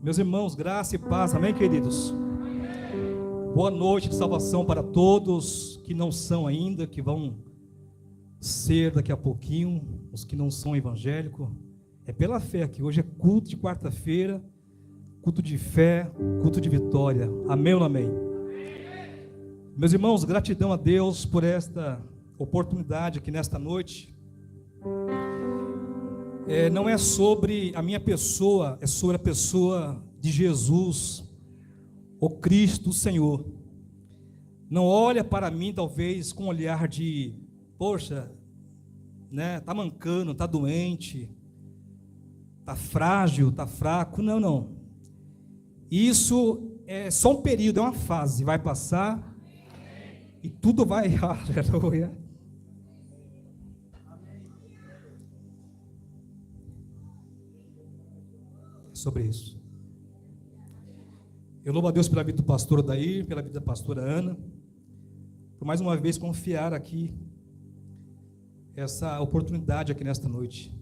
Meus irmãos, graça e paz, amém, queridos? Boa noite de salvação para todos que não são ainda, que vão ser daqui a pouquinho, os que não são evangélicos. É pela fé aqui, hoje é culto de quarta-feira, culto de fé, culto de vitória, amém ou não amém? Meus irmãos, gratidão a Deus por esta oportunidade aqui nesta noite. Não é sobre a minha pessoa, é sobre a pessoa de Jesus, o Cristo, o Senhor. Não olha para mim talvez com um olhar de, poxa, né, tá mancando, tá doente, tá frágil, tá fraco. Não, não. Isso é só um período, é uma fase, vai passar e tudo vai, aleluia. Sobre isso. Eu louvo a Deus pela vida do pastor Odair, pela vida da pastora Ana, por mais uma vez confiar aqui essa oportunidade aqui nesta noite.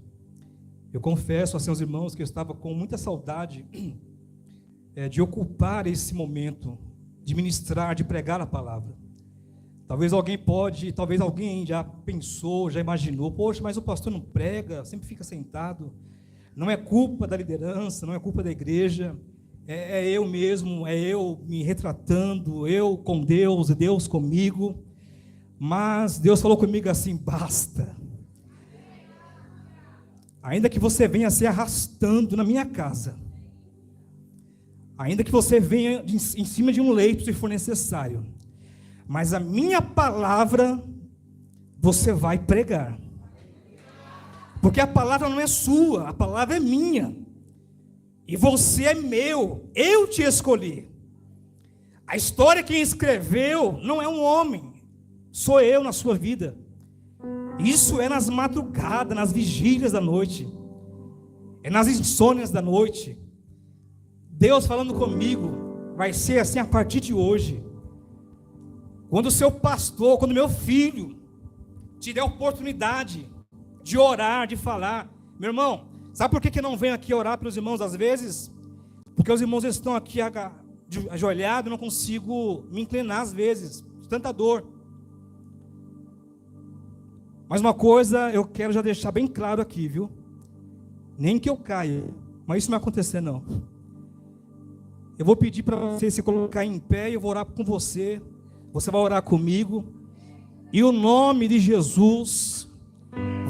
Eu confesso a seus irmãos que eu estava com muita saudade de ocupar esse momento, de ministrar, de pregar a palavra. Talvez alguém já pensou, já imaginou, poxa, mas o pastor não prega, sempre fica sentado. Não é culpa da liderança, não é culpa da igreja, é eu mesmo, é eu me retratando, eu com Deus e Deus comigo. Mas Deus falou comigo assim: basta. Ainda que você venha se arrastando na minha casa, ainda que você venha em cima de um leito se for necessário, mas a minha palavra você vai pregar. Porque a palavra não é sua, a palavra é minha. E você é meu, eu te escolhi. A história quem escreveu não é um homem, sou eu na sua vida. Isso é nas madrugadas, nas vigílias da noite, é nas insônias da noite. Deus falando comigo, vai ser assim a partir de hoje. Quando o seu pastor, quando meu filho te der a oportunidade de orar, de falar. Meu irmão, sabe por que eu não venho aqui orar pelos irmãos às vezes? Porque os irmãos estão aqui ajoelhados, eu não consigo me inclinar às vezes, de tanta dor. Mas uma coisa eu quero já deixar bem claro aqui, viu? Nem que eu caia, mas isso não vai acontecer não. Eu vou pedir para você se colocar em pé e eu vou orar com você. Você vai orar comigo. E o nome de Jesus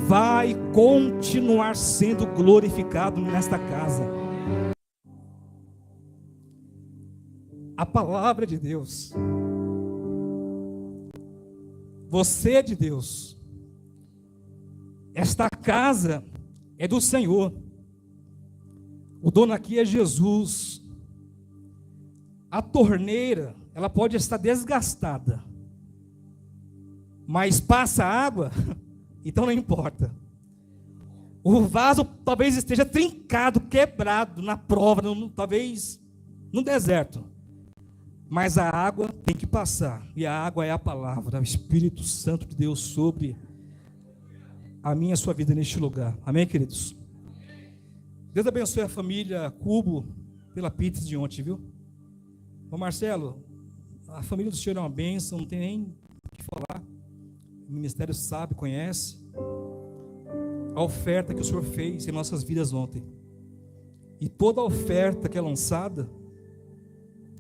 vai continuar sendo glorificado nesta casa. A palavra de Deus. Você é de Deus. Esta casa é do Senhor. O dono aqui é Jesus. A torneira, ela pode estar desgastada, mas passa água. Então não importa. O vaso talvez esteja trincado, quebrado na prova, talvez no deserto. Mas a água tem que passar. E a água é a palavra, o Espírito Santo de Deus sobre a minha e a sua vida neste lugar. Amém, queridos? Deus abençoe a família Cubo pela pizza de ontem, viu? Ô Marcelo, a família do senhor é uma bênção, não tem nem o que falar. O ministério sabe, conhece a oferta que o Senhor fez em nossas vidas ontem. E toda a oferta que é lançada,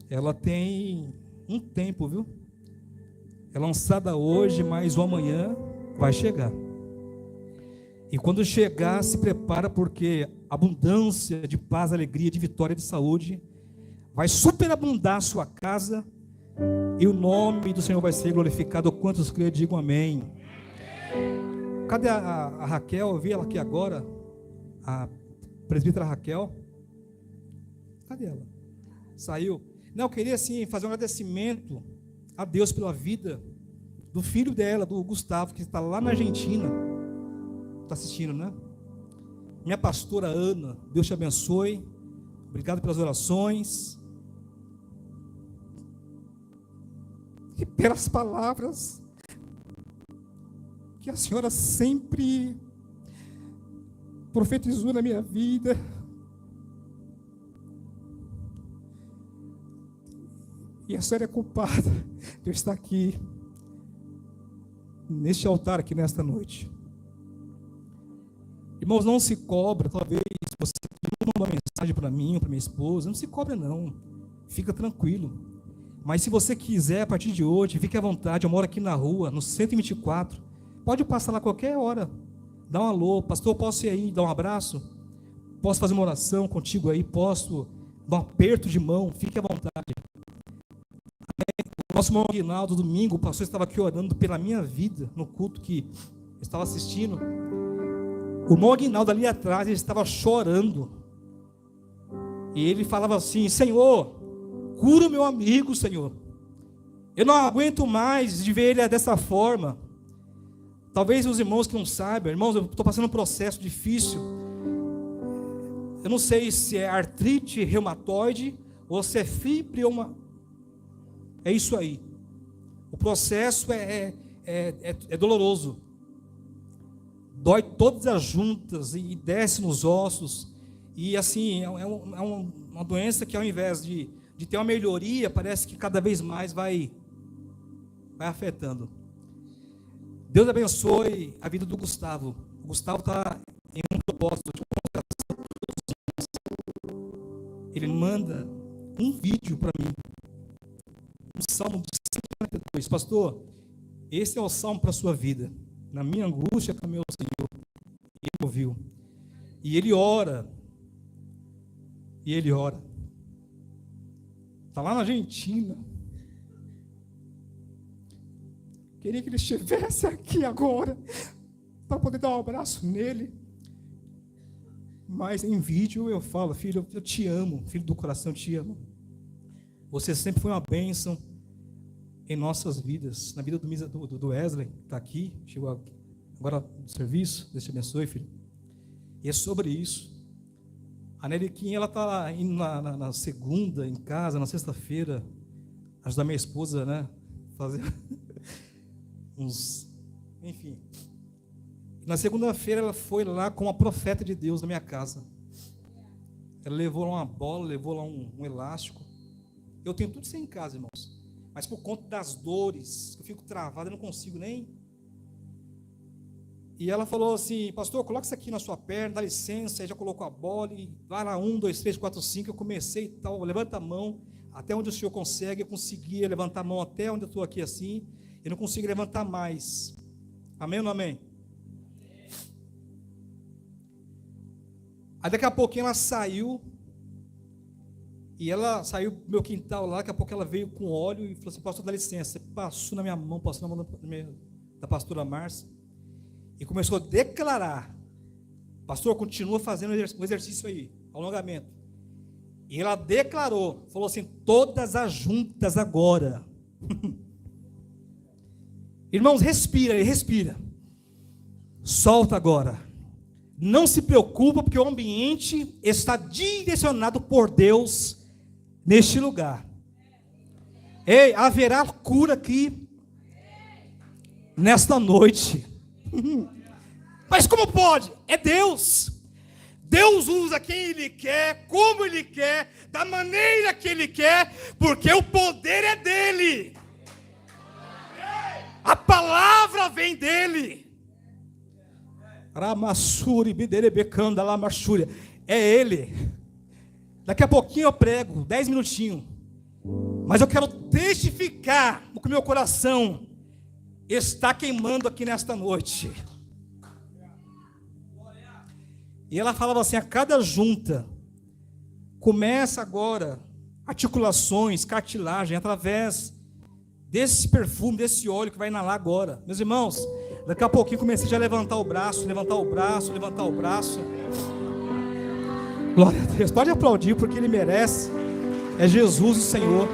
ela tem um tempo, viu? É lançada hoje, mas o amanhã vai chegar. E quando chegar, se prepara, porque abundância de paz, alegria, de vitória, de saúde vai superabundar a sua casa. E o nome do Senhor vai ser glorificado. Quantos creem, digam amém. Cadê a Raquel? Eu vi ela aqui agora. A presbítera Raquel. Cadê ela? Saiu. Não, eu queria assim fazer um agradecimento a Deus pela vida do filho dela, do Gustavo, que está lá na Argentina. Está assistindo, né? Minha pastora Ana, Deus te abençoe. Obrigado pelas orações. E pelas palavras que a senhora sempre profetizou na minha vida. E a senhora é culpada de eu estar aqui, neste altar aqui nesta noite. Irmãos, não se cobra, talvez você manda uma mensagem para mim ou para minha esposa, não se cobra não, fica tranquilo. Mas se você quiser, a partir de hoje, fique à vontade, eu moro aqui na rua, no 124, pode passar lá qualquer hora, dá um alô, pastor, posso ir aí, dar um abraço? Posso fazer uma oração contigo aí? Posso dar um aperto de mão? Fique à vontade. O nosso irmão Aguinaldo, domingo, o pastor estava aqui orando pela minha vida, no culto que eu estava assistindo. O irmão Aguinaldo ali atrás, ele estava chorando. E ele falava assim: Senhor, cura o meu amigo, Senhor. Eu não aguento mais de ver ele dessa forma. Talvez os irmãos que não saibam, irmãos, eu estou passando um processo difícil. Eu não sei se é artrite reumatoide ou se é fibroma. É isso aí. O processo é doloroso. Dói todas as juntas e desce nos ossos. E assim, é uma doença que ao invés de ter uma melhoria, parece que cada vez mais vai afetando. Deus abençoe a vida do Gustavo. O Gustavo está em um propósito de ele manda um vídeo para mim, um salmo de 142. Pastor, esse é o salmo para a sua vida. Na minha angústia, clamei ao Senhor, e ele ouviu. E ele ora. Está lá na Argentina. Queria que ele estivesse aqui agora, para poder dar um abraço nele. Mas em vídeo eu falo: filho, eu te amo, filho do coração, eu te amo. Você sempre foi uma bênção em nossas vidas, na vida do Wesley, que está aqui, chegou agora do serviço. Deus te abençoe, filho. E é sobre isso. A Neliquinha, ela está indo na segunda, em casa, na sexta-feira, ajudar minha esposa, né, fazer enfim. Na segunda-feira ela foi lá com uma profeta de Deus na minha casa. Ela levou lá uma bola, levou lá um elástico. Eu tenho tudo isso em casa, irmãos. Mas por conta das dores, eu fico travado, eu não consigo nem. E ela falou assim: pastor, coloca isso aqui na sua perna, dá licença. Aí já colocou a bola e vai lá, 1, 2, 3, 4, 5. Eu comecei e tal, levanta a mão, até onde o senhor consegue. Eu conseguia levantar a mão até onde eu estou aqui assim. Eu não consigo levantar mais. Amém ou não amém? Aí daqui a pouquinho ela saiu. E ela saiu do meu quintal lá. Daqui a pouco ela veio com óleo e falou assim: pastor, dá licença. Você passou na minha mão, passou na mão da pastora Márcia. E começou a declarar: pastor, continua fazendo o exercício aí, alongamento. E ela declarou, falou assim: todas as juntas agora. Irmãos, respira. Solta agora. Não se preocupa, porque o ambiente está direcionado por Deus neste lugar. Ei, haverá cura aqui nesta noite. Mas como pode? É Deus. Deus usa quem Ele quer, como Ele quer, da maneira que Ele quer, porque o poder é dEle. A palavra vem dEle. É Ele. Daqui a pouquinho eu prego, 10 minutinhos. Mas eu quero testificar o que o meu coração está queimando aqui nesta noite. E ela falava assim: a cada junta, começa agora articulações, cartilagem, através desse perfume, desse óleo que vai inalar agora. Meus irmãos, daqui a pouquinho comecei já a levantar o braço. Glória a Deus, pode aplaudir porque Ele merece. É Jesus o Senhor.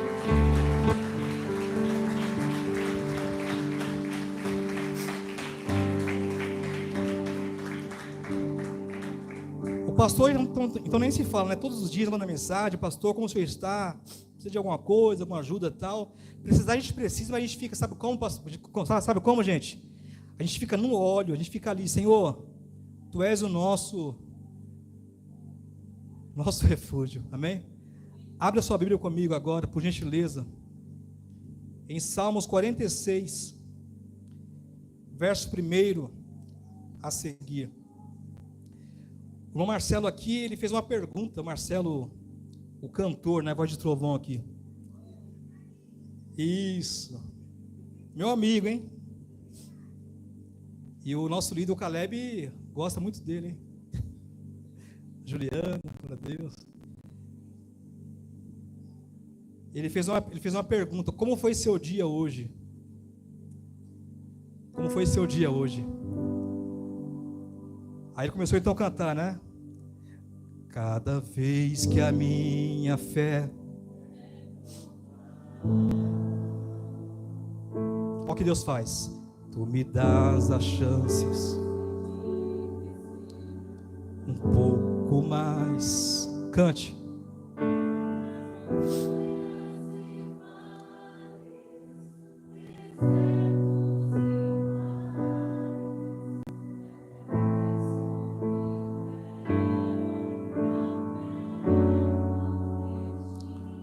O pastor, então nem se fala, né? Todos os dias manda mensagem: pastor, como o senhor está? Precisa de alguma coisa, alguma ajuda e tal. Precisar a gente precisa, mas a gente fica, sabe como, gente? A gente fica no óleo, a gente fica ali: Senhor, Tu és o nosso refúgio, amém? Abra a sua Bíblia comigo agora, por gentileza. em Salmos 46, verso 1 a seguir. O irmão Marcelo aqui, ele fez uma pergunta, Marcelo, o cantor, né, voz de trovão aqui. Isso. Meu amigo, hein? E o nosso líder, o Caleb, gosta muito dele, hein? Juliano, para Deus. Ele fez uma pergunta: como foi seu dia hoje? Como foi seu dia hoje? Aí ele começou então a cantar, né? Cada vez que a minha fé... Olha o que Deus faz. Tu me dás as chances um pouco mais. Cante.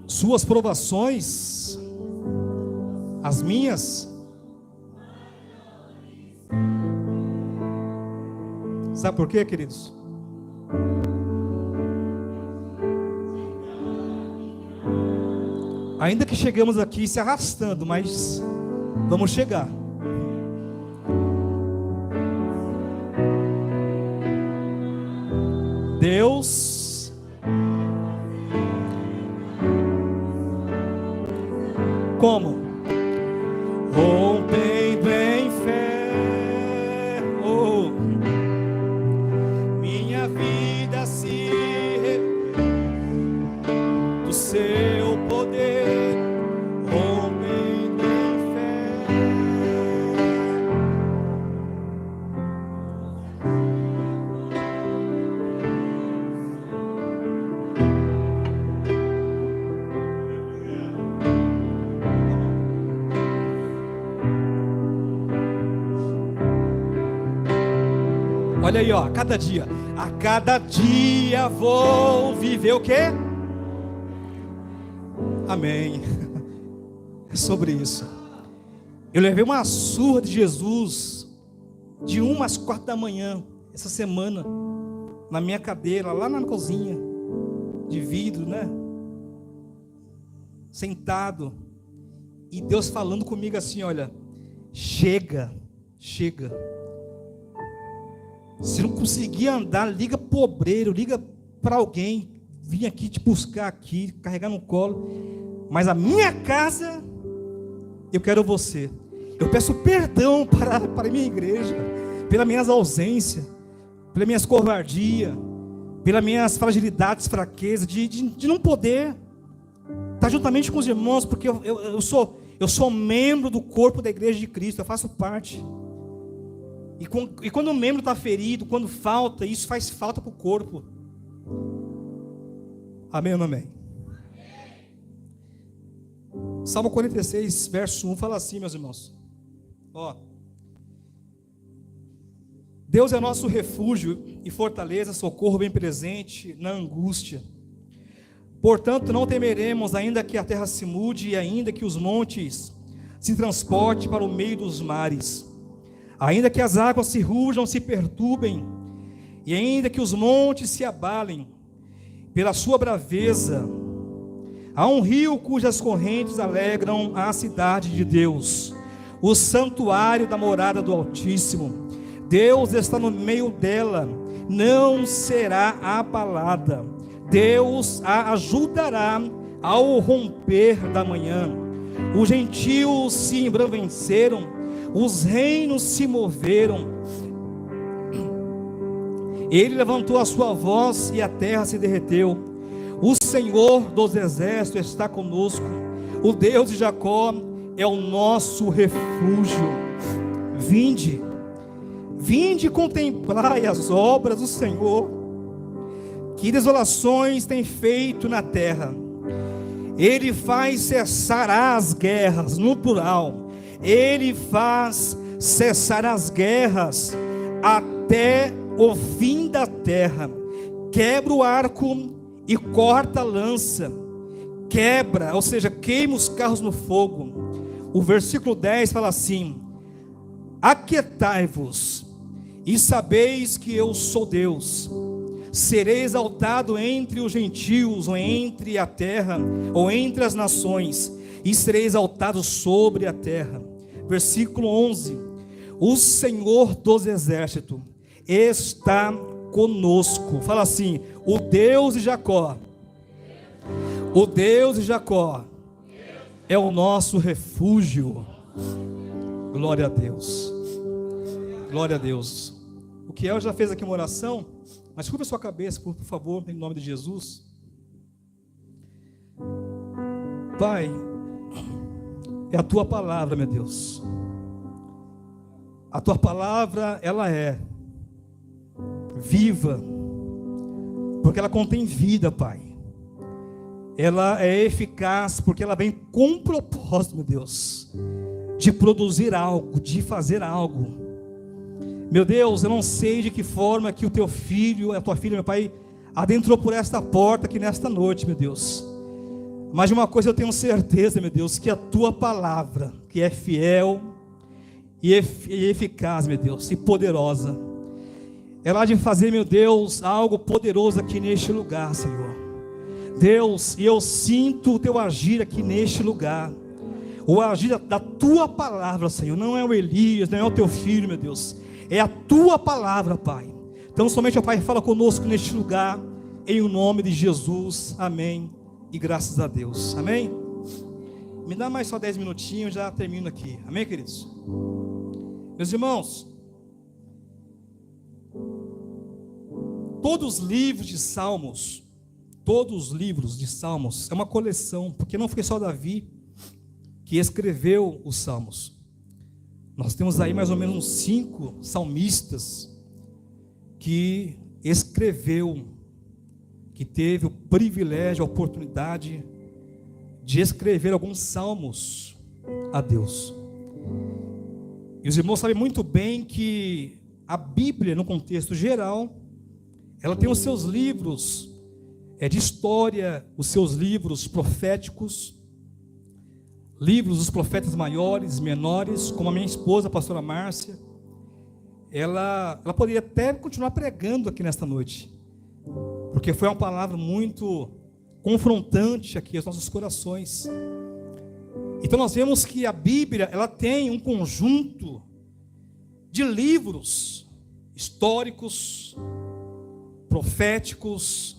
Suas provações, as minhas. Sabe por quê, queridos? Ainda que chegamos aqui se arrastando, mas vamos chegar. Deus como? Rompendo em fé, oh, minha vida se do seu poder, rompendo em fé. Olha aí, ó, a cada dia vou viver o quê? Amém. É sobre isso. Eu levei uma surra de Jesus de 1 às 4 da manhã essa semana, na minha cadeira, lá na cozinha de vidro, né? Sentado, e Deus falando comigo assim: olha, chega. Se não conseguir andar, liga pro obreiro, liga para alguém, vim aqui te buscar aqui, carregar no colo, mas a minha casa, eu quero você. Eu peço perdão para a minha igreja, pelas minhas ausências, pelas minhas covardias, pelas minhas fragilidades, fraquezas, de não poder estar juntamente com os irmãos, porque eu sou membro do corpo da igreja de Cristo, eu faço parte. E quando o membro está ferido, quando falta, isso faz falta para o corpo. Amém ou não amém? Salmo 46, verso 1 fala assim, meus irmãos. Ó, Deus é nosso refúgio e fortaleza, socorro bem presente na angústia. Portanto, não temeremos, ainda que a terra se mude e ainda que os montes se transportem para o meio dos mares. Ainda que as águas se rujam, se perturbem, e ainda que os montes se abalem, pela sua braveza, há um rio cujas correntes alegram a cidade de Deus, o santuário da morada do Altíssimo. Deus está no meio dela, não será abalada. Deus a ajudará ao romper da manhã. Os gentios se embraveceram, os reinos se moveram. Ele levantou a sua voz e a terra se derreteu. O Senhor dos exércitos está conosco. O Deus de Jacó é o nosso refúgio. Vinde contemplai as obras do Senhor. Que desolações tem feito na terra. Ele faz cessar as guerras, no plural. Ele faz cessar as guerras até o fim da terra. Quebra o arco e corta a lança. Quebra, ou seja, queima os carros no fogo. O versículo 10 fala assim: aquietai-vos e sabeis que eu sou Deus. Serei exaltado entre os gentios, ou entre a terra, ou entre as nações, e serei exaltado sobre a terra. Versículo 11: o Senhor dos exércitos está conosco. Fala assim: o Deus de Jacó, o Deus de Jacó é o nosso refúgio. Glória a Deus. Glória a Deus. O Kiel já fez aqui uma oração, mas curva a sua cabeça, por favor, em nome de Jesus. Pai, é a tua palavra, meu Deus. A tua palavra, ela é viva, porque ela contém vida, Pai. Ela é eficaz, porque ela vem com um propósito, meu Deus, de produzir algo, de fazer algo. Meu Deus, eu não sei de que forma que o teu filho, a tua filha, meu Pai, adentrou por esta porta aqui nesta noite, meu Deus. Mas de uma coisa eu tenho certeza, meu Deus, que a tua palavra, que é fiel e eficaz, meu Deus, e poderosa, ela há de fazer, meu Deus, algo poderoso aqui neste lugar, Senhor. Deus, e eu sinto o teu agir aqui neste lugar, o agir da tua palavra, Senhor. Não é o Elias, não é o teu filho, meu Deus, é a tua palavra, Pai. Então somente, ó Pai, fala conosco neste lugar, em o nome de Jesus, amém, e graças a Deus, amém. Me dá mais só 10 minutinhos, já termino aqui, amém, queridos? Meus irmãos, todos os livros de Salmos, é uma coleção, porque não foi só Davi que escreveu os Salmos. Nós temos aí mais ou menos uns 5 salmistas que escreveu, que teve o privilégio, a oportunidade de escrever alguns salmos a Deus. E os irmãos sabem muito bem que a Bíblia, no contexto geral, ela tem os seus livros de história, os seus livros proféticos, livros dos profetas maiores, menores, como a minha esposa, a pastora Márcia. Ela poderia até continuar pregando aqui nesta noite, porque foi uma palavra muito confrontante aqui aos nossos corações. Então nós vemos que a Bíblia, ela tem um conjunto de livros históricos, proféticos,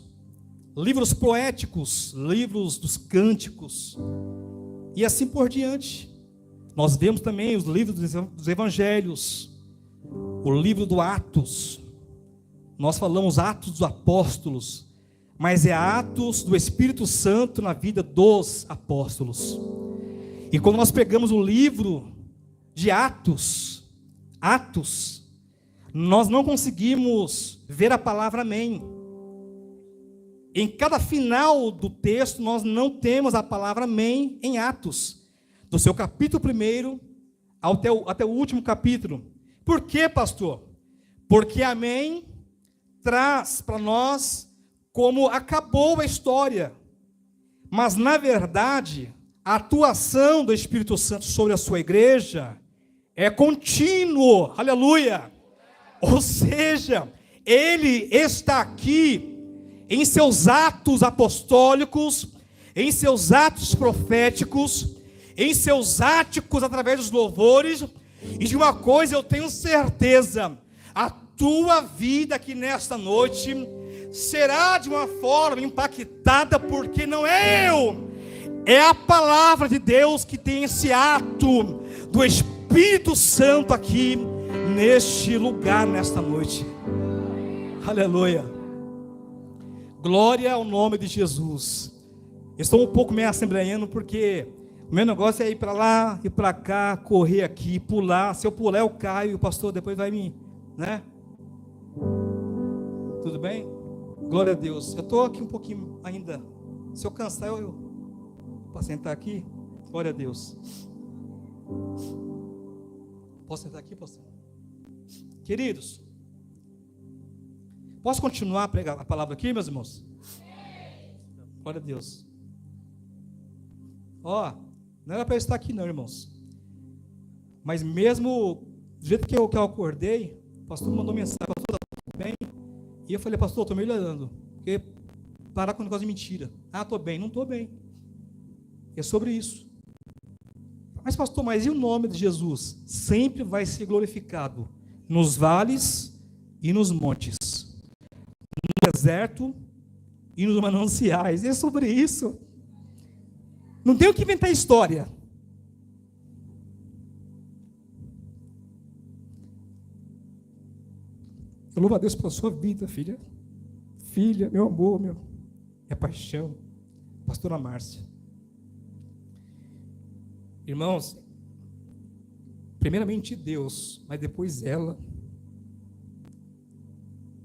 livros poéticos, livros dos cânticos, e assim por diante. Nós vemos também os livros dos evangelhos, o livro do Atos. Nós falamos Atos dos Apóstolos, mas é Atos do Espírito Santo na vida dos apóstolos. E quando nós pegamos o livro de Atos, nós não conseguimos ver a palavra amém. Em cada final do texto, nós não temos a palavra amém em Atos, do seu capítulo 1 até o último capítulo. Por quê, pastor? Porque amém traz para nós como acabou a história, mas na verdade, a atuação do Espírito Santo sobre a sua igreja é contínuo, aleluia. Ou seja, ele está aqui em seus atos apostólicos, em seus atos proféticos, em seus áticos através dos louvores. E de uma coisa eu tenho certeza: a tua vida aqui nesta noite será de uma forma impactada, porque não é eu, é a palavra de Deus que tem esse ato do Espírito Santo aqui neste lugar, nesta noite. Aleluia. Glória ao nome de Jesus. Estou um pouco meio assembleiano, porque o meu negócio é ir para lá e para cá, correr aqui, pular. Se eu pular eu caio, o pastor depois vai me, né? Tudo bem? Glória a Deus. Eu estou aqui um pouquinho ainda. Se eu cansar, eu posso sentar aqui? Glória a Deus. Posso sentar aqui, pastor? Queridos, posso continuar a pregar a palavra aqui, meus irmãos? Glória a Deus. Ó, não era para eu estar aqui não, irmãos. Mas mesmo do jeito que eu acordei, o pastor mandou mensagem, pastor, tá tudo bem? E eu falei, pastor, estou melhorando. Porque parar com o negócio de mentira. Ah, estou bem. Não estou bem. É sobre isso. Mas pastor, mas e o nome de Jesus? Sempre vai ser glorificado nos vales e nos montes, no deserto e nos mananciais. É sobre isso. Não tem o que inventar história. Eu louvo a Deus pela sua vida, filha. Filha, meu amor, minha paixão. Pastora Márcia. Irmãos, primeiramente Deus, mas depois ela.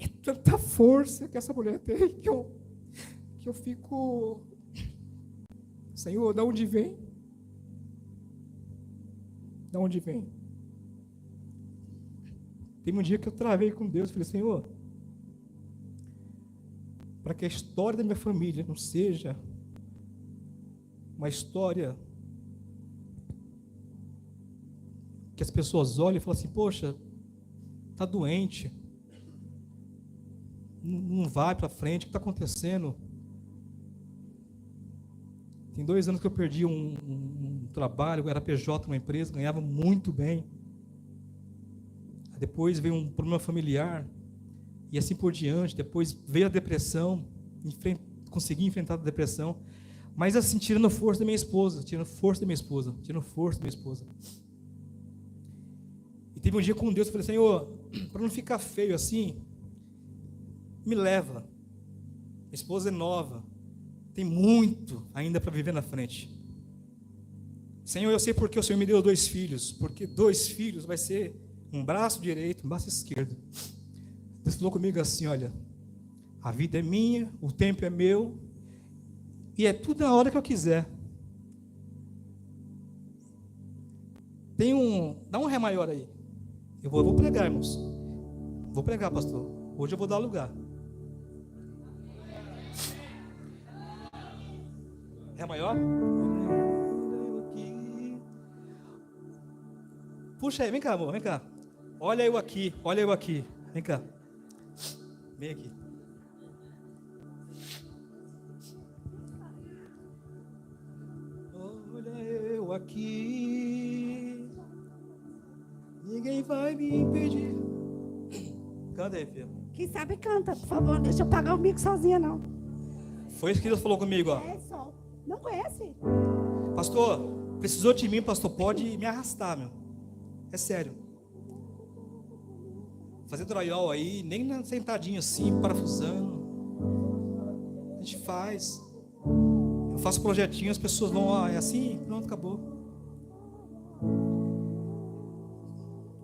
É tanta força que essa mulher tem que eu fico... Senhor, de onde vem? De onde vem? Teve um dia que eu travei com Deus e falei, Senhor, para que a história da minha família não seja uma história que as pessoas olhem e falam assim, poxa, está doente, não vai para frente, o que está acontecendo? Tem 2 anos que eu perdi um trabalho, eu era PJ numa empresa, ganhava muito bem. Depois veio um problema familiar, e assim por diante. Depois veio a depressão, consegui enfrentar a depressão, mas assim, tirando força da minha esposa. E teve um dia com Deus, eu falei, Senhor, para não ficar feio assim, me leva. Minha esposa é nova, tem muito ainda para viver na frente. Senhor, eu sei porque o Senhor me deu 2 filhos, porque 2 filhos vai ser um braço direito, um braço esquerdo. Deus falou comigo assim, olha, a vida é minha, o tempo é meu, e é tudo na hora que eu quiser. Dá um ré maior aí. Eu vou pregar, irmãos. Vou pregar, pastor. Hoje eu vou dar lugar. Ré maior? Puxa aí, vem cá, amor, vem cá. Olha eu aqui. Vem cá. Vem aqui. Olha eu aqui. Ninguém vai me impedir. Canta aí, filho. Quem sabe canta, por favor. Deixa eu pagar o mico sozinha, não. Foi isso que Deus falou comigo, ó. É só. Não conhece? Pastor, precisou de mim, pastor, pode me arrastar, meu. É sério. Fazer drywall aí, nem sentadinho assim, parafusando. A gente faz. Eu faço projetinho, as pessoas vão, é assim, pronto, acabou.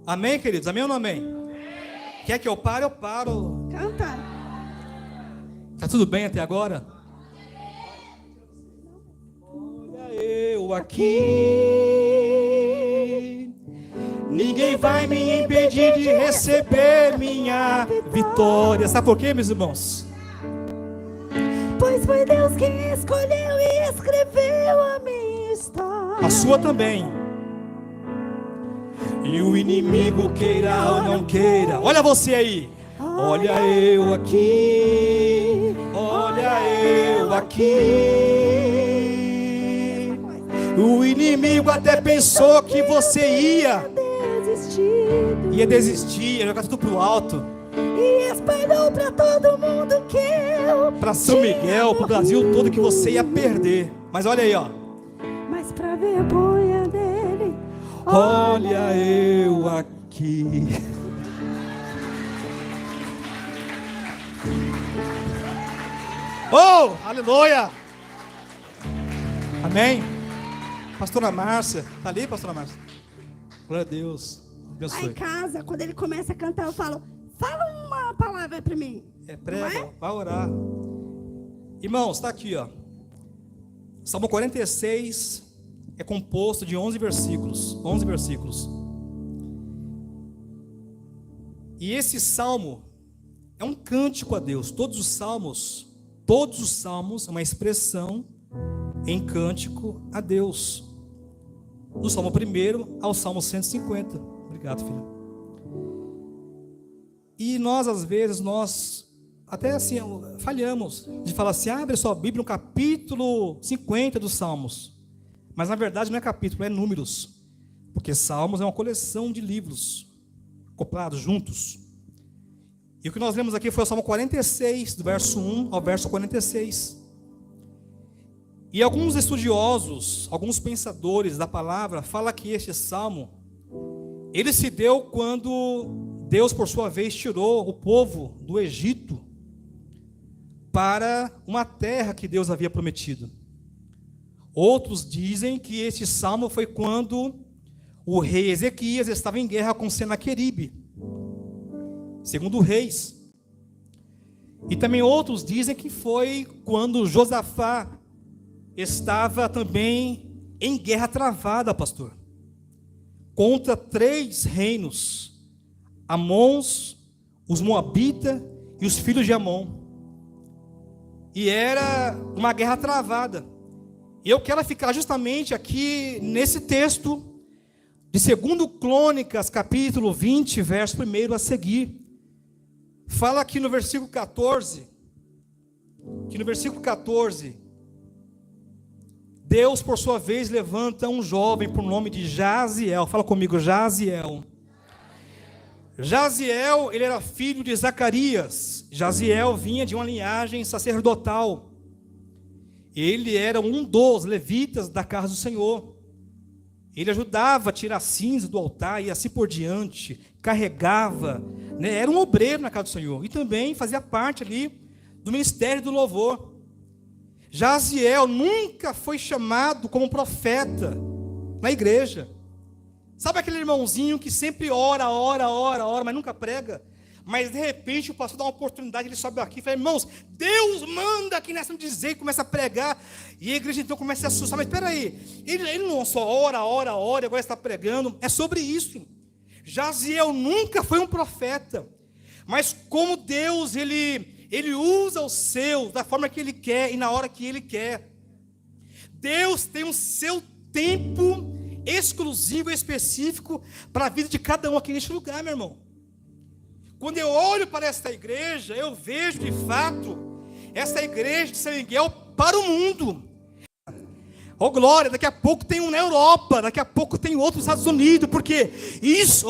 Amém, queridos? Amém ou não amém? Quer que eu pare? Eu paro. Canta. Tá tudo bem até agora? Olha eu aqui. Ninguém vai me impedir de receber minha vitória. Sabe por quê, meus irmãos? Pois foi Deus quem escolheu e escreveu a minha história. A sua também. E o inimigo queira ou não queira. Olha você aí. Olha eu aqui. Olha eu aqui. O inimigo até pensou que você ia desistir, ia jogar tudo pro alto. E espalhou pra todo mundo que eu Pra São Miguel, pro Brasil todo, que você ia perder. Mas olha aí, ó. Mas pra vergonha dele, olha eu aqui. Oh, aleluia. Amém. Pastora Márcia, tá ali, pastora Márcia? Glória a Deus. Lá em casa, quando ele começa a cantar, eu falo, fala uma palavra para mim. Prega, vai orar. Irmãos, está aqui, ó. Salmo 46 é composto de 11 versículos. 11 versículos. E esse salmo é um cântico a Deus. Todos os salmos é uma expressão em cântico a Deus. do Salmo 1 ao Salmo 150. Obrigado, filho. E nós, às vezes, até assim, falhamos de falar assim, abre sua Bíblia no capítulo 50 dos Salmos. Mas, na verdade, não é capítulo, é números. Porque Salmos é uma coleção de livros, acoplados, juntos. E o que nós lemos aqui foi o Salmo 46, do verso 1 ao verso 46. E alguns estudiosos, alguns pensadores da palavra, falam que este Salmo, ele se deu quando Deus, por sua vez, tirou o povo do Egito para uma terra que Deus havia prometido. Outros dizem que este salmo foi quando o rei Ezequias estava em guerra com Senaqueribe, segundo Reis. E também outros dizem que foi quando Josafá estava também em guerra travada, pastor, contra 3 reinos: Amons, os Moabitas e os filhos de Amon. E era uma guerra travada. E eu quero ficar justamente aqui nesse texto de 2 Crônicas, capítulo 20, verso 1 a seguir. Fala aqui no versículo 14, Deus, por sua vez, levanta um jovem por nome de Jaziel. Fala comigo, Jaziel. Jaziel, ele era filho de Zacarias. Jaziel vinha de uma linhagem sacerdotal. Ele era um dos levitas da casa do Senhor. Ele ajudava a tirar cinza do altar e assim por diante, carregava, né? Era um obreiro na casa do Senhor. E também fazia parte ali do ministério do louvor. Jaziel nunca foi chamado como profeta na igreja. Sabe aquele irmãozinho que sempre ora, mas nunca prega? Mas de repente o pastor dá uma oportunidade, ele sobe aqui e fala: irmãos, Deus manda aqui nessa dizer, e começa a pregar. E a igreja então começa a assustar. Mas espera aí, ele não só ora, agora está pregando. É sobre isso. Jaziel nunca foi um profeta, mas como Deus, ele usa os seus da forma que ele quer e na hora que ele quer. Deus tem o seu tempo exclusivo e específico para a vida de cada um aqui neste lugar, meu irmão. Quando eu olho para esta igreja, eu vejo de fato essa igreja de São Miguel para o mundo. Oh glória, daqui a pouco tem um na Europa, daqui a pouco tem outro nos Estados Unidos, porque isso,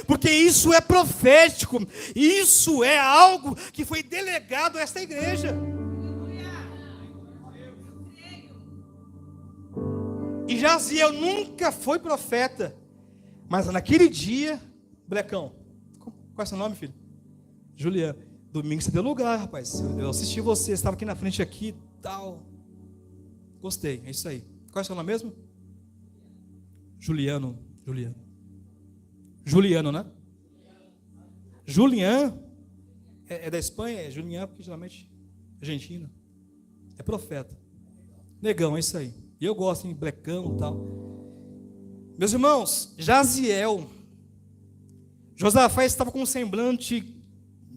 porque isso é profético, isso é algo que foi delegado a esta igreja. E Jaziel nunca foi profeta, mas naquele dia, Blecão, qual é seu nome, filho? Juliano. Domingo você deu lugar, rapaz. Eu assisti você, estava aqui na frente aqui, tal. Gostei, é isso aí. Qual é seu nome mesmo? Juliano, né? Julian é da Espanha, é Julian, porque geralmente é argentino. É profeta. Negão, é isso aí. E eu gosto de Blecão e tal. Meus irmãos, Jaziel, Josafá estava com um semblante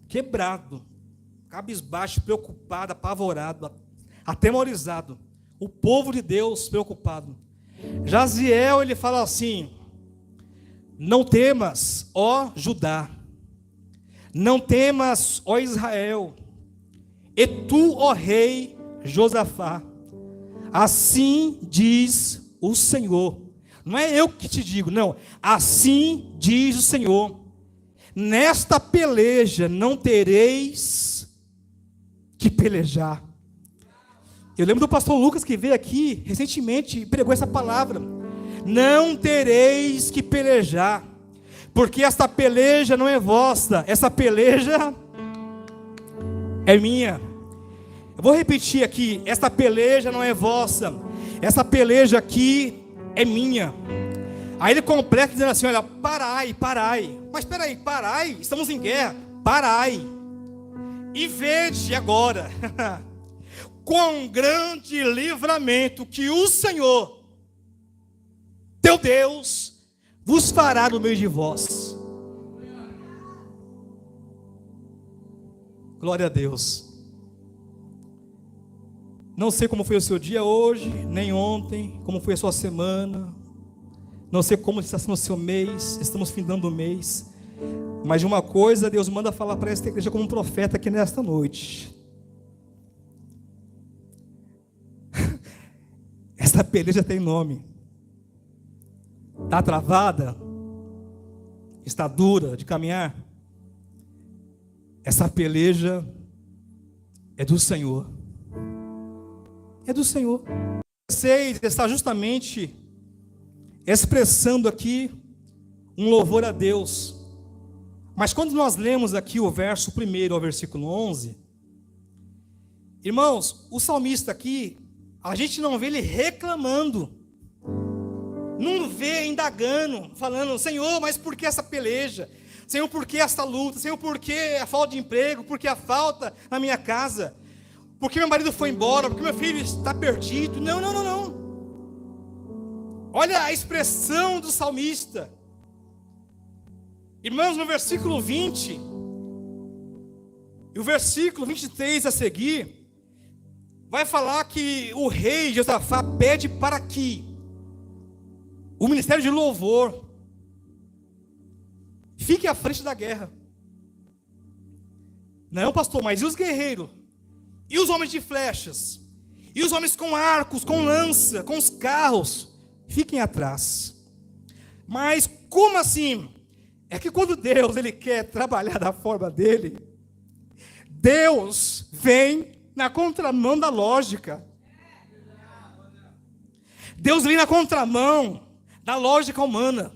quebrado, cabisbaixo, preocupado, apavorado, atemorizado. O povo de Deus preocupado. Jaziel, ele fala assim: não temas, ó Judá, não temas, ó Israel, e tu, ó rei Josafá, assim diz o Senhor. Não é eu que te digo, não. Assim diz o Senhor: nesta peleja não tereis que pelejar. Eu lembro do pastor Lucas que veio aqui recentemente e pregou essa palavra. Não tereis que pelejar, porque esta peleja não é vossa, essa peleja é minha. Eu vou repetir aqui: esta peleja não é vossa, essa peleja aqui é minha. Aí ele completa dizendo assim: olha, parai. Mas espera aí, parai, estamos em guerra. Parai e vede agora quão grande livramento que o Senhor teu Deus vos fará no meio de vós. Glória a Deus. Não sei como foi o seu dia hoje, nem ontem, como foi a sua semana. Não sei como está sendo o seu mês, estamos findando o mês. Mas de uma coisa Deus manda falar para esta igreja como um profeta aqui nesta noite. Essa peleja tem nome. Está travada? Está dura de caminhar? Essa peleja é do Senhor. É do Senhor. Você está justamente expressando aqui um louvor a Deus. Mas quando nós lemos aqui o verso 1 ao versículo 11, irmãos, o salmista aqui, a gente não vê ele reclamando, não vê indagando, falando: Senhor, mas por que essa peleja? Senhor, por que essa luta? Senhor, por que a falta de emprego? Por que a falta na minha casa? Por que meu marido foi embora? Por que meu filho está perdido? Não, não, não, não. Olha a expressão do salmista. Irmãos, no versículo 20 e o versículo 23 a seguir, vai falar que o rei Josafá pede para que o ministério de louvor fique à frente da guerra. Não, pastor, mas e os guerreiros? E os homens de flechas? E os homens com arcos, com lança, com os carros? Fiquem atrás. Mas como assim? É que quando Deus ele quer trabalhar da forma dele, Deus vem na contramão da lógica. Deus vem na contramão da lógica humana.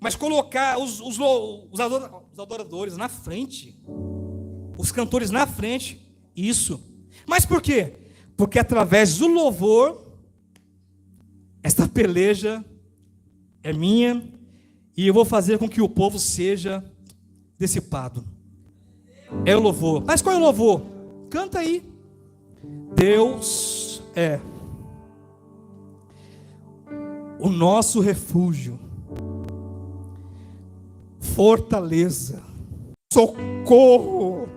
Mas colocar os adoradores na frente, os cantores na frente, isso. Mas por quê? Porque através do louvor, esta peleja é minha, e eu vou fazer com que o povo seja dissipado. É o louvor. Mas qual é o louvor? Canta aí. Deus é o nosso refúgio, fortaleza, socorro.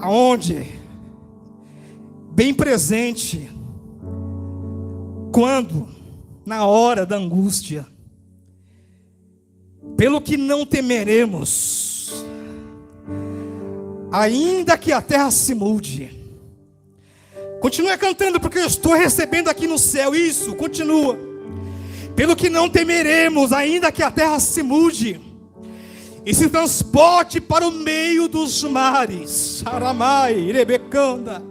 Aonde? Bem presente. Quando? Na hora da angústia. Pelo que não temeremos, ainda que a terra se mude. Continua cantando, porque eu estou recebendo aqui no céu. Isso, continua. Pelo que não temeremos, ainda que a terra se mude e se transporte para o meio dos mares. Aramai, Rebecanda.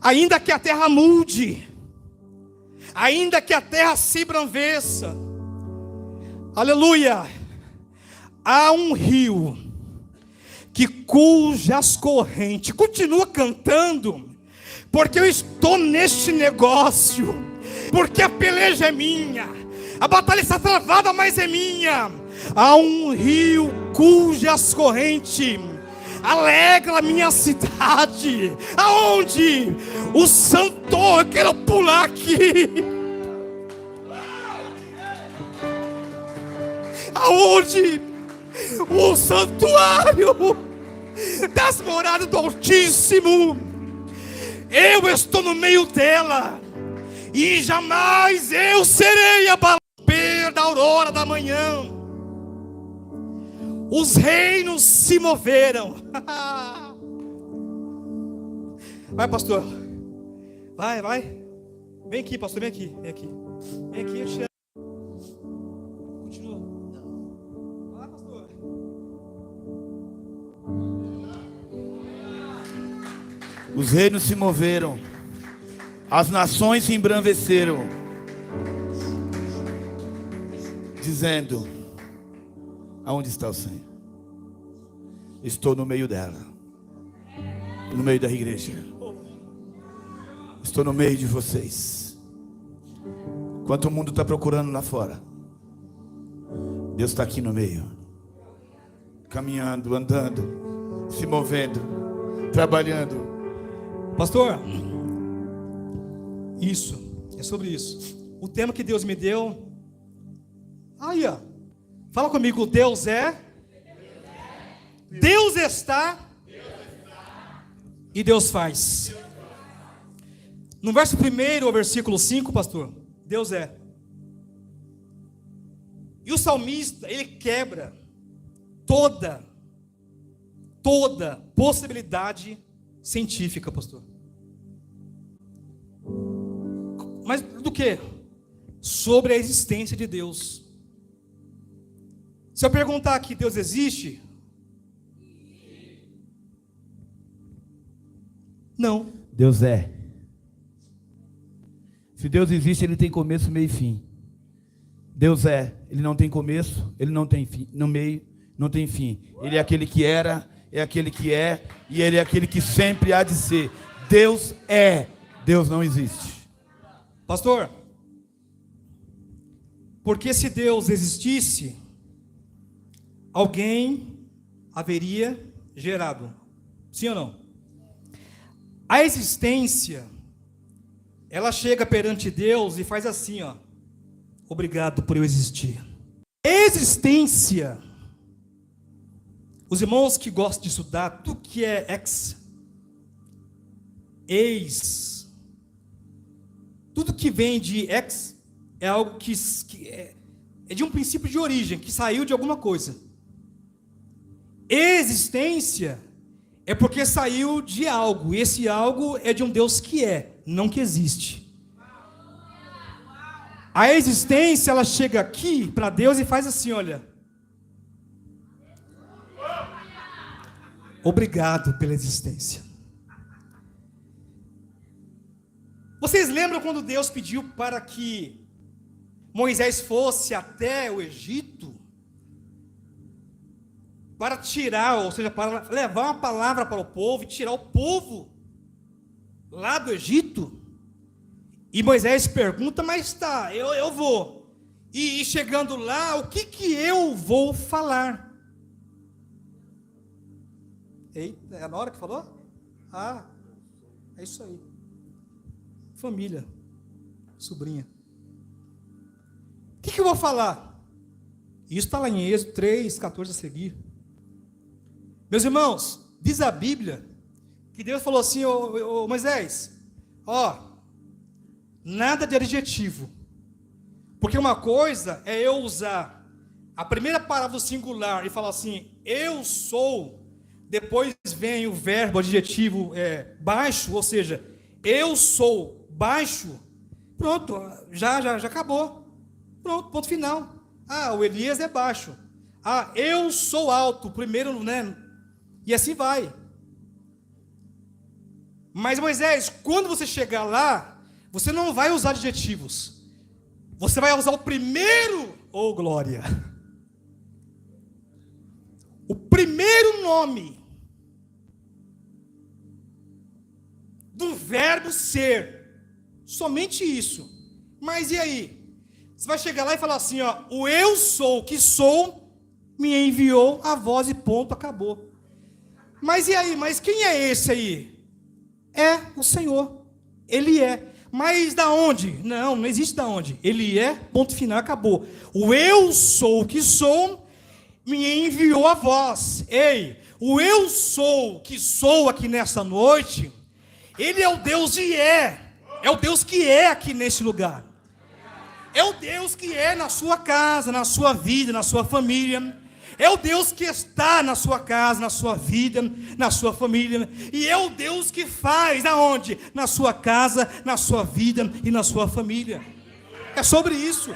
Ainda que a terra mude, ainda que a terra se embranveça, aleluia, há um rio que cujas correntes, continua cantando, porque eu estou neste negócio, porque a peleja é minha, a batalha está travada, mas é minha. Há um rio cujas correntes alegra a minha cidade. Aonde? O santo, eu quero pular aqui. Aonde? O santuário das moradas do Altíssimo. Eu estou no meio dela, e jamais eu serei abalado da aurora da manhã. Os reinos se moveram. Vai, pastor. Vai, vai. Vem aqui, pastor, vem aqui. Vem aqui. Vem aqui, eu te amo. Continua. Vai, pastor. Os reinos se moveram. As nações se embranveceram, dizendo: aonde está o Senhor? Estou no meio dela, no meio da igreja. Estou no meio de vocês. Enquanto o mundo está procurando lá fora, Deus está aqui no meio, caminhando, andando, se movendo, trabalhando. Pastor, isso, é sobre isso. O tema que Deus me deu. Aí, ó. Fala comigo, Deus é Deus está e Deus faz. No verso 1, ao versículo 5, pastor, Deus é. E o salmista, ele quebra toda possibilidade científica, pastor. Mas do que? Sobre a existência de Deus. Se eu perguntar aqui, Deus existe? Não. Deus é. Se Deus existe, Ele tem começo, meio e fim. Deus é. Ele não tem começo, Ele não tem fim. No meio, não tem fim. Ele é aquele que era, é aquele que é, e Ele é aquele que sempre há de ser. Deus é. Deus não existe. Pastor, porque se Deus existisse, alguém haveria gerado. Sim ou não? A existência, ela chega perante Deus e faz assim, ó. Obrigado por eu existir. Existência. Os irmãos que gostam de estudar, tudo que é tudo que vem de é algo que é de um princípio de origem, que saiu de alguma coisa. Existência é porque saiu de algo, e esse algo é de um Deus que é, não que existe. A existência, ela chega aqui para Deus e faz assim, olha. Obrigado pela existência. Vocês lembram quando Deus pediu para que Moisés fosse até o Egito? Para tirar, ou seja, para levar uma palavra para o povo e tirar o povo lá do Egito? E Moisés pergunta, mas tá, eu vou. E chegando lá, o que eu vou falar? Eita, é na hora que falou? Ah, é isso aí. Família, sobrinha. O que eu vou falar? Isso está lá em Êxodo 3, 14 a seguir. Meus irmãos, diz a Bíblia que Deus falou assim, ô Moisés, nada de adjetivo. Porque uma coisa é eu usar a primeira palavra do singular e falar assim, eu sou, depois vem o verbo adjetivo baixo, ou seja, eu sou baixo, pronto, já acabou. Pronto, ponto final. Ah, o Elias é baixo. Ah, eu sou alto, primeiro, né? E assim vai. Mas Moisés, quando você chegar lá, você não vai usar adjetivos. Você vai usar o primeiro, glória. O primeiro nome do verbo ser. Somente isso. Mas e aí? Você vai chegar lá e falar assim, o eu sou, que sou, me enviou a voz e ponto, acabou. Mas e aí? Mas quem é esse aí? É o Senhor. Ele é. Mas da onde? Não existe da onde. Ele é, ponto final, acabou. O eu sou, que sou, me enviou a voz. Ei, o eu sou, que sou aqui nessa noite, ele é o Deus de é o Deus que é aqui nesse lugar. É o Deus que é na sua casa, na sua vida, na sua família. É o Deus que está na sua casa, na sua vida, na sua família. E é o Deus que faz aonde? Na sua casa, na sua vida e na sua família. É sobre isso.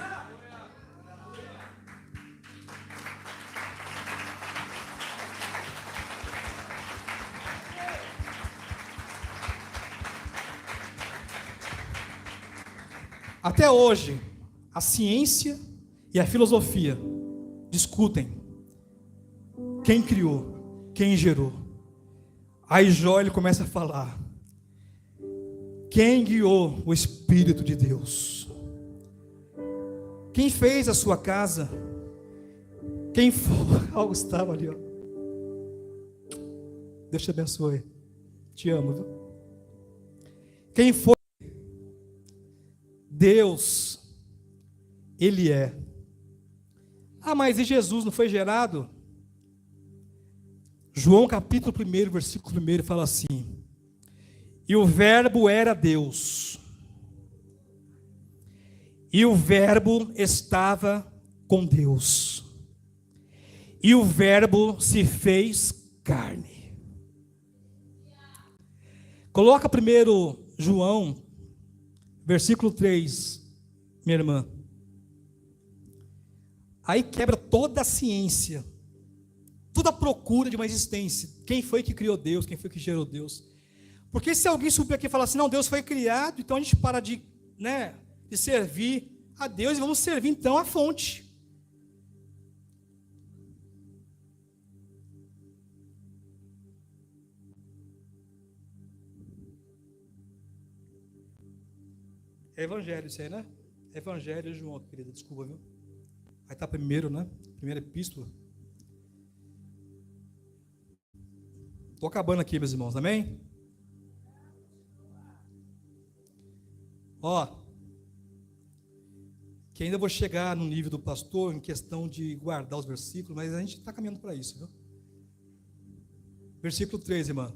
Até hoje, a ciência e a filosofia discutem quem criou, quem gerou. Aí Jó, ele começa a falar: quem guiou o Espírito de Deus? Quem fez a sua casa? Quem foi? Ó, Gustavo ali, ó. Deus te abençoe. Te amo, viu? Quem foi? Deus, Ele é. Ah, mas e Jesus não foi gerado? João capítulo 1, versículo 1 fala assim: e o verbo era Deus, e o verbo estava com Deus, e o verbo se fez carne. Coloca primeiro João, versículo 3, minha irmã. Aí quebra toda a ciência, toda a procura de uma existência. Quem foi que criou Deus? Quem foi que gerou Deus? Porque se alguém subir aqui e falar assim, não, Deus foi criado, então a gente para de servir a Deus e vamos servir então a fonte. É evangelho isso aí, né? Evangelho de João, querida, desculpa, viu? Aí está primeiro, né? Primeira epístola. Estou acabando aqui, meus irmãos, amém? Ó, que ainda vou chegar no nível do pastor em questão de guardar os versículos, mas a gente está caminhando para isso, viu? Versículo 3, irmã.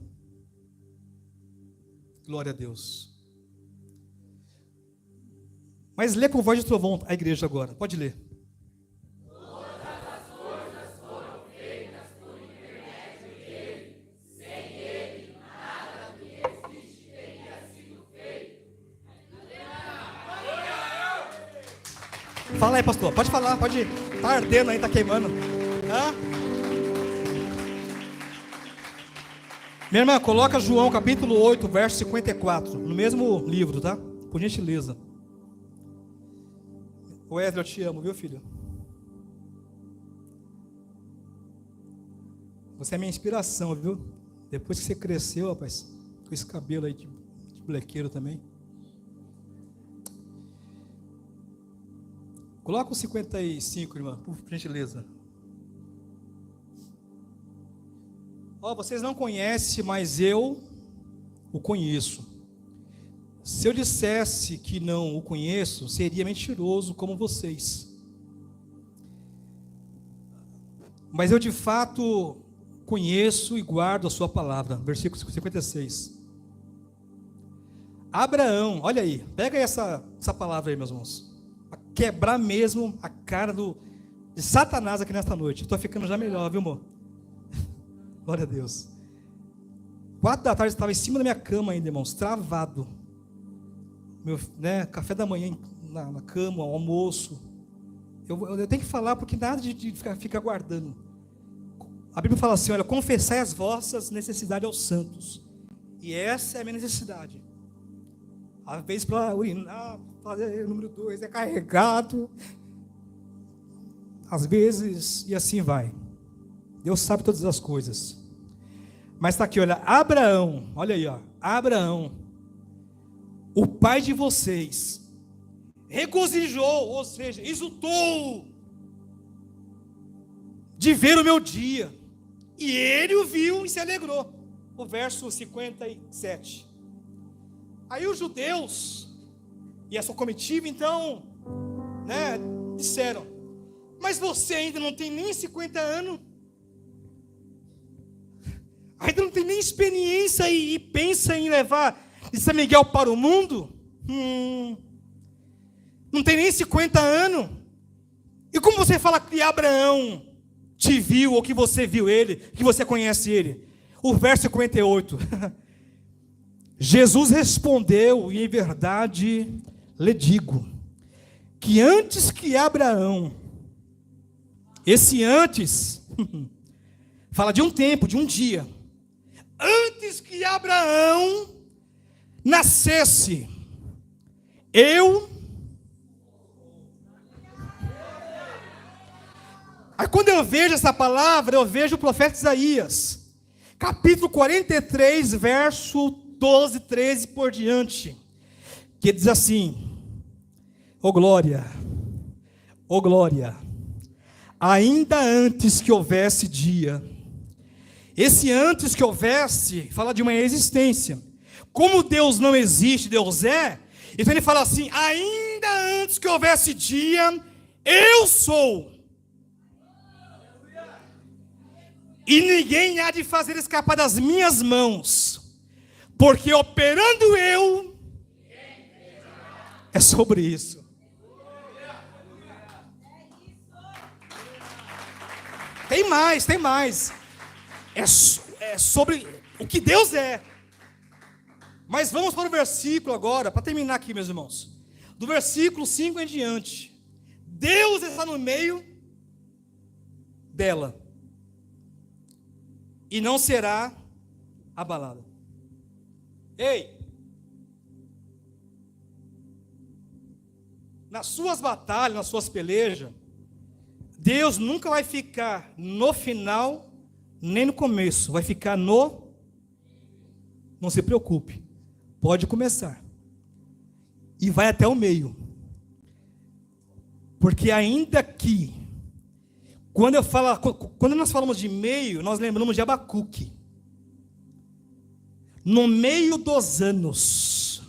Glória a Deus. Mas lê com voz de trovão a igreja agora, pode ler. Fala aí, pastor, pode falar, pode ir. Está ardendo aí, está queimando. Hã? Minha irmã, coloca João capítulo 8, verso 54, no mesmo livro, tá? Por gentileza. Wesley, eu te amo, viu, filho? Você é minha inspiração, viu? Depois que você cresceu, rapaz, com esse cabelo aí de blequeiro também. Coloca o 55, irmã, por gentileza. Ó, vocês não conhecem, mas eu o conheço. Se eu dissesse que não o conheço, seria mentiroso como vocês. Mas eu de fato conheço e guardo a sua palavra. Versículo 56. Abraão, olha aí, pega essa palavra aí, meus irmãos. Quebrar mesmo a cara de Satanás aqui nesta noite. Estou ficando já melhor, viu, amor? Glória a Deus. 4 da tarde, estava em cima da minha cama ainda, irmãos, travado. Meu, café da manhã na cama, almoço. Eu tenho que falar porque nada de ficar guardando. A Bíblia fala assim, olha, confessai as vossas necessidades aos santos. E essa é a minha necessidade. Às vezes para urinar, fazer o número 2 é carregado. Às vezes, e assim vai. Deus sabe todas as coisas. Mas está aqui, olha, Abraão, olha aí, ó, Abraão, o pai de vocês, regozijou, ou seja, exultou de ver o meu dia. E ele o viu e se alegrou. O verso 57. Aí os judeus e a sua comitiva, então, disseram, mas você ainda não tem nem 50 anos, ainda não tem nem experiência e pensa em levar de São Miguel para o mundo? Não tem nem 50 anos. E como você fala que Abraão te viu, ou que você viu ele, que você conhece ele? O verso 58. Jesus respondeu, e em verdade lhe digo, que antes que Abraão, esse antes, fala de um tempo, de um dia, antes que Abraão nascesse, Aí quando eu vejo essa palavra, eu vejo o profeta Isaías, capítulo 43, verso 12, 13 por diante, que diz assim, ó glória, ainda antes que houvesse dia, esse antes que houvesse, fala de uma existência, como Deus não existe, Deus é, então ele fala assim, ainda antes que houvesse dia, eu sou. E ninguém há de fazer escapar das minhas mãos, porque operando eu, é sobre isso. Tem mais. É sobre o que Deus é. Mas vamos para o versículo agora, para terminar aqui, meus irmãos. Do versículo 5 em diante. Deus está no meio dela. E não será abalada. Ei! Nas suas batalhas, nas suas pelejas, Deus nunca vai ficar no final, nem no começo. Vai ficar no... Não se preocupe. Pode começar. E vai até o meio. Porque ainda que... Quando nós falamos de meio, nós lembramos de Abacuque. No meio dos anos,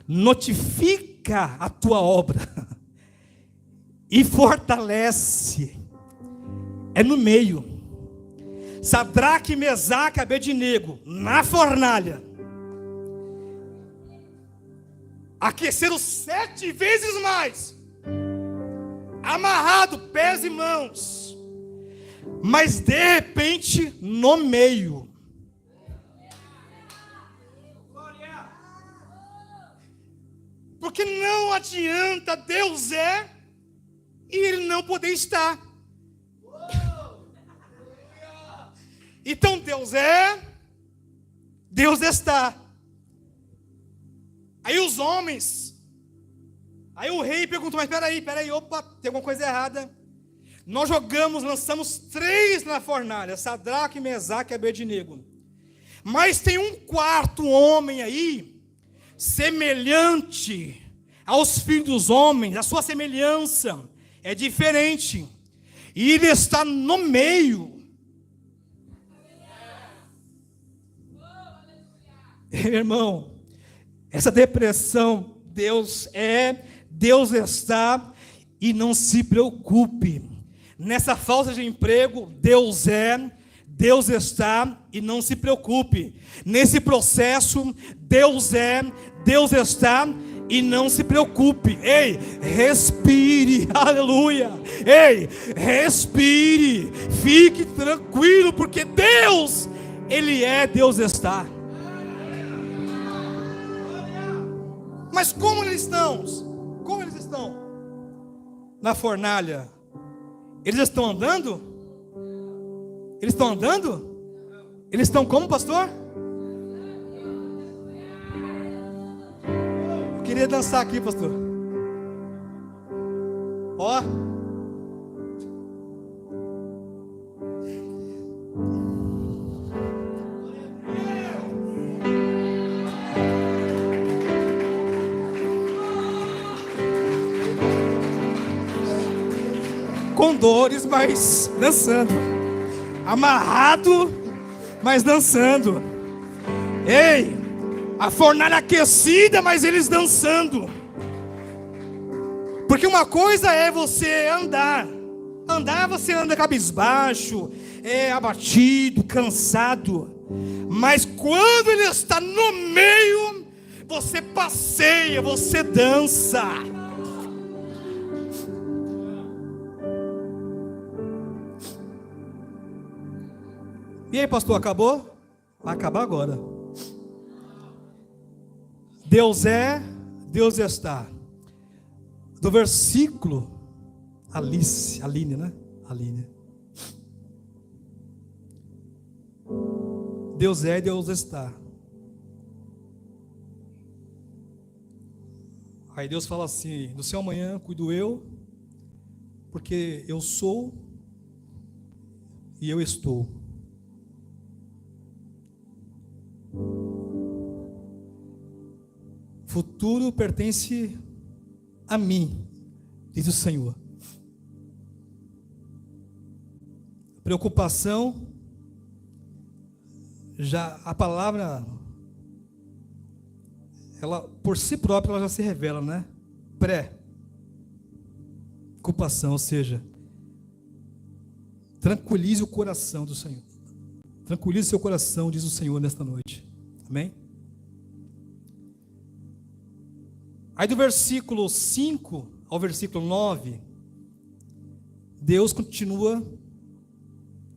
notifica a tua obra e fortalece. É no meio. Sadraque, Mesaque, Abednego, na fornalha, aqueceram 7 vezes mais, amarrado, pés e mãos, mas de repente, no meio, porque não adianta Deus é e Ele não poder estar. Então Deus é, Deus está. Aí os homens, aí o rei perguntou, mas peraí, opa, tem alguma coisa errada. Nós lançamos 3 na fornalha, Sadraque, Mesaque e Abednego. Mas tem um 4º homem aí, semelhante aos filhos dos homens, a sua semelhança é diferente. E ele está no meio. Irmão, essa depressão, Deus é, Deus está, e não se preocupe. Nessa falta de emprego, Deus é, Deus está, e não se preocupe. Nesse processo, Deus é, Deus está, e não se preocupe. Ei, respire, aleluia. Ei, respire, fique tranquilo, porque Deus, Ele é, Deus está. Mas como eles estão? Como eles estão? Na fornalha. Eles estão andando? Eles estão andando? Eles estão como, pastor? Eu queria dançar aqui, pastor. Ó. Com dores, mas dançando. Amarrado, mas dançando. Ei, a fornalha aquecida, mas eles dançando. Porque uma coisa é você andar. Andar, você anda cabisbaixo, abatido, cansado. Mas quando ele está no meio, você passeia, você dança. E aí, pastor, acabou? Vai acabar agora. Deus é, Deus está. Do versículo Aline, né? Aline. Deus é, Deus está. Aí Deus fala assim: do seu amanhã cuido eu, porque eu sou e eu estou. Futuro pertence a mim, diz o Senhor. Preocupação, já a palavra, ela por si própria ela já se revela, né? Preocupação, ou seja, Tranquilize o coração do Senhor. Tranquilize seu coração, diz o Senhor nesta noite. Amém? Aí do versículo 5 ao versículo 9, Deus continua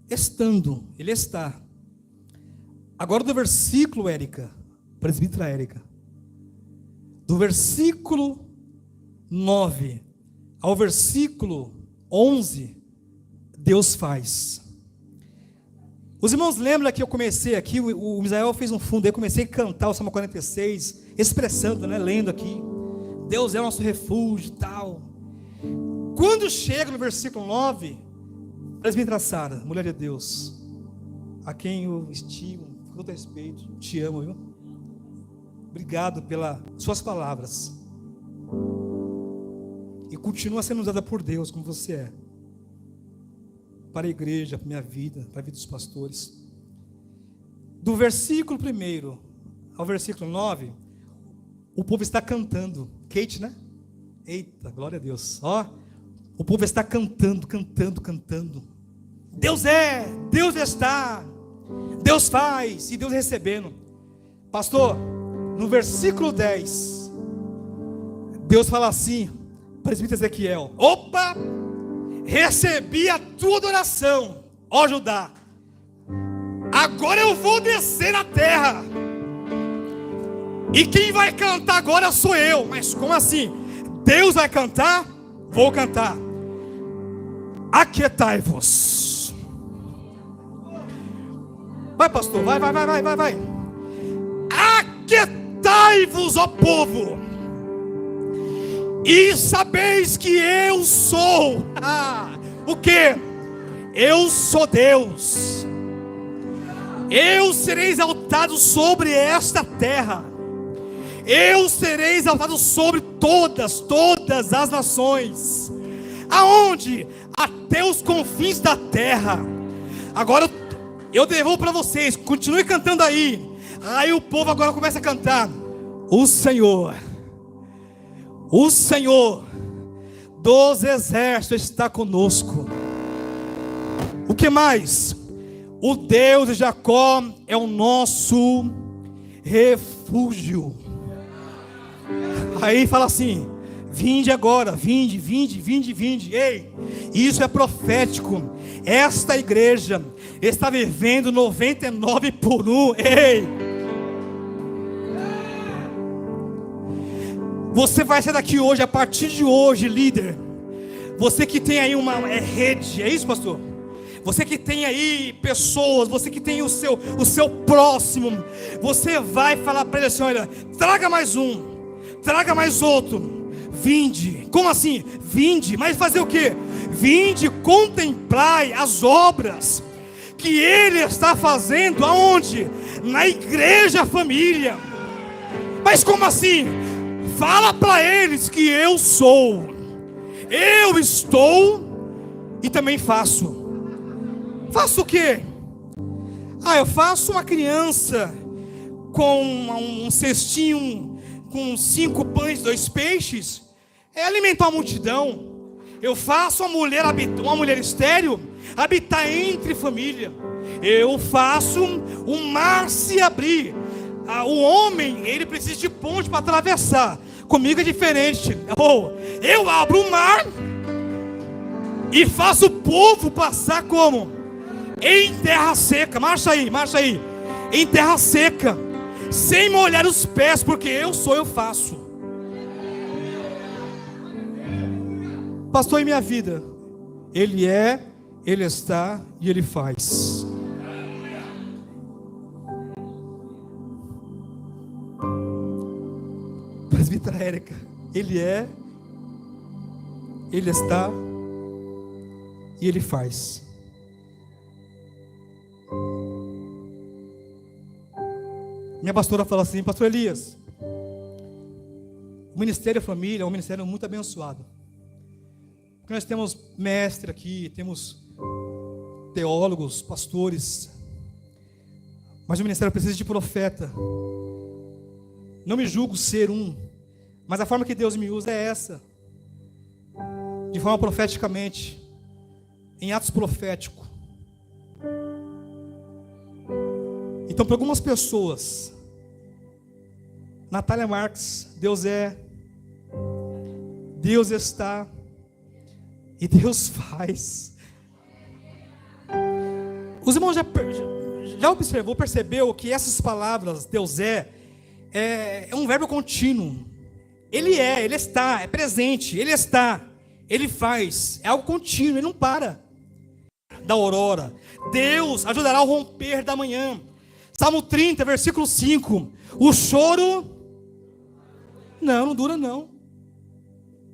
estando, Ele está. Agora do versículo, presbítera Érica, do versículo 9 ao versículo 11, Deus faz. Os irmãos lembram que eu comecei aqui, o Misael fez um fundo, eu comecei a cantar o Salmo 46, expressando, lendo aqui, Deus é o nosso refúgio e tal. Quando chega no versículo 9, presbítera Sara, mulher de Deus, a quem eu estimo, com todo respeito, te amo, viu? Obrigado pelas suas palavras. E continua sendo usada por Deus como você é. Para a igreja, para a minha vida, para a vida dos pastores. Do versículo 1 ao versículo 9, o povo está cantando. Kate, né? Eita, glória a Deus. Ó, o povo está cantando. Deus é, Deus está, Deus faz e Deus recebendo. Pastor, no versículo 10, Deus fala assim, presbítero Ezequiel: opa, recebi a tua adoração, ó Judá, agora eu vou descer na terra, e quem vai cantar agora sou eu. Mas como assim? Deus vai cantar? Vou cantar. Aquietai-vos. Vai, pastor, vai. Aquietai-vos, ó povo, e sabeis que eu sou o que? Eu sou Deus. Eu serei exaltado sobre esta terra. Eu serei exaltado sobre todas as nações. Aonde? Até os confins da terra. Agora eu devolvo para vocês. Continue cantando aí. Aí o povo agora começa a cantar: o Senhor dos exércitos está conosco. O que mais? O Deus de Jacó é o nosso refúgio. Aí fala assim: vinde agora, vinde. Ei, isso é profético. Esta igreja está vivendo 99 por 1. Ei, você vai sair daqui hoje, a partir de hoje, líder. Você que tem aí uma rede, é isso, pastor? Você que tem aí pessoas, você que tem o seu próximo, você vai falar para ele assim: olha, traga mais um, traga mais outro, vinde. Como assim? Vinde, mas fazer o quê? Vinde, contemplai as obras que ele está fazendo. Aonde? Na igreja família. Mas como assim? Fala para eles que eu sou, eu estou e também faço. Faço o quê? Eu faço uma criança com um cestinho com 5 pães e 2 peixes, é alimentar a multidão. Eu faço uma mulher estéril habitar entre família. Eu faço o mar se abrir. O homem, ele precisa de ponte para atravessar. Comigo é diferente. Eu abro o mar e faço o povo passar como? Em terra seca. Marcha aí. Em terra seca, sem molhar os pés, porque eu faço. Pastor, em minha vida, Ele é, Ele está e Ele faz. Presbítera Érica, Ele é, Ele está e Ele faz. Minha pastora fala assim: pastor Elias, o Ministério Família é um ministério muito abençoado, porque nós temos mestre aqui, temos teólogos, pastores, mas o ministério precisa de profeta. Não me julgo ser um, mas a forma que Deus me usa é essa, de forma profeticamente, em atos proféticos. Então, para algumas pessoas, Natália Marques, Deus é, Deus está e Deus faz. Os irmãos já percebeu que essas palavras, Deus é um verbo contínuo. Ele está, é presente, Ele está, Ele faz, é algo contínuo, Ele não para. Da aurora, Deus ajudará ao romper da manhã. Salmo 30, versículo 5. O choro não dura não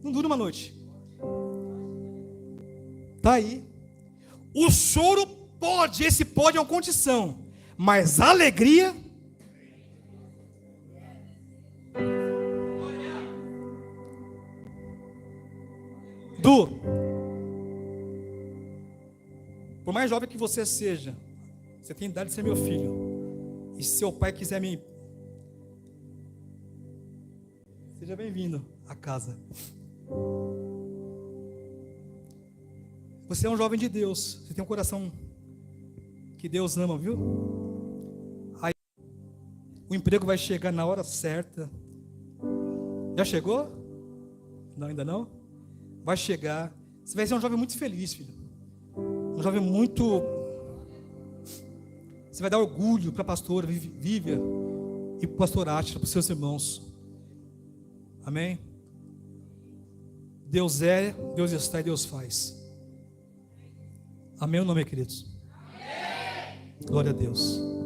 dura uma noite. Está aí. O choro pode, esse pode é uma condição, mas a alegria por mais jovem que você seja, você tem idade de ser meu filho, e se seu pai quiser me, seja bem-vindo à casa. Você é um jovem de Deus, você tem um coração que Deus ama, viu? Aí, o emprego vai chegar na hora certa. Já chegou? Não, ainda não? Vai chegar. Você vai ser um jovem muito feliz, filho. Um jovem muito... Você vai dar orgulho para a pastora Vívia e para o pastor Átila, para os seus irmãos. Amém? Deus é, Deus está e Deus faz. Amém ou não, meus queridos? Amém. Glória a Deus.